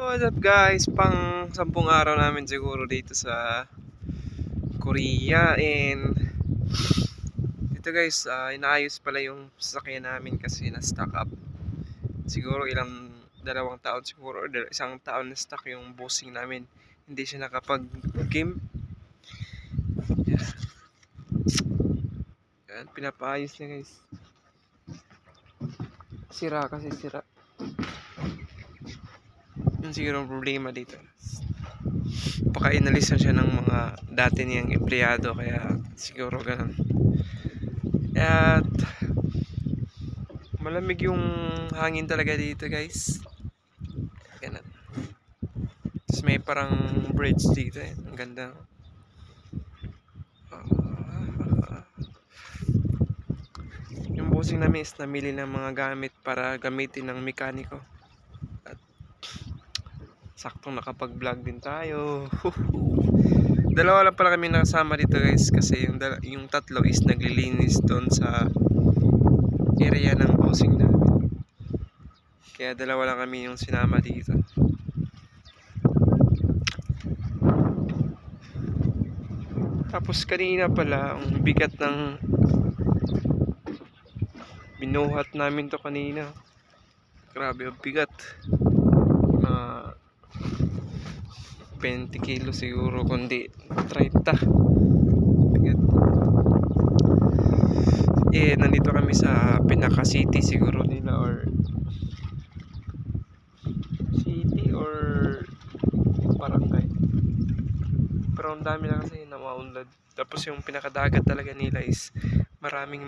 What's up guys? Pang 10 araw namin siguro dito sa Korea. And dito guys, inaayos pala yung sasakyan namin kasi na-stock up. Siguro dalawang taon siguro or isang taon na stock yung bossing namin. Hindi siya nakapag-game. Yan, pinapaayos niya guys. Sira. Yun siguro ang problema dito. Baka inalis na siya ng mga dati niyang empleyado, kaya siguro ganun. At malamig yung hangin talaga dito guys. Ganun. Tapos may parang bridge dito Ang ganda. Yung bossing namin is namili ng mga gamit para gamitin ng mekaniko. At saktong nakapag-vlog din tayo. Dalawa lang pala kami nakasama dito guys, kasi yung tatlo is naglilinis doon sa area ng bossing namin. Kaya dalawa lang kami yung sinama dito. Tapos kanina pala, ang bigat ng binuhat namin to kanina. Grabe ang bigat. 20 kilo siguro, kundi 30. Bigat. Nandito kami sa pinaka city siguro nila, or city or barangay. Pero ang dami na kasi na maunlad. Tapos yung pinakadagat talaga nila is maraming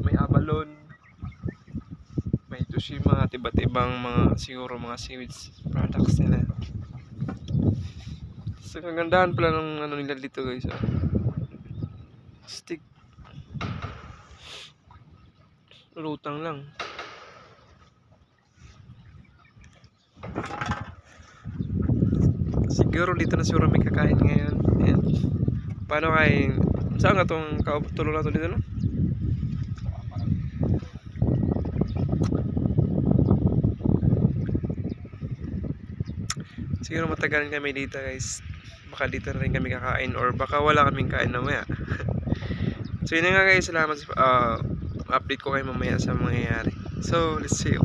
may abalon, may Toshima at iba't ibang siguro mga seaweeds products nila. So kagandahan pala ng nila dito guys. Stick. Lutang lang. Siguro dito na siguro may kakain ngayon. And paano kain? Saan nga itong tulong na ito dito, no? Siguro matagal kami dito guys. Baka dito na rin kami kakain, or baka wala kaming kain mamaya. So yun nga guys, salamat. Update ko kayo mamaya sa mangyayari. So let's see you.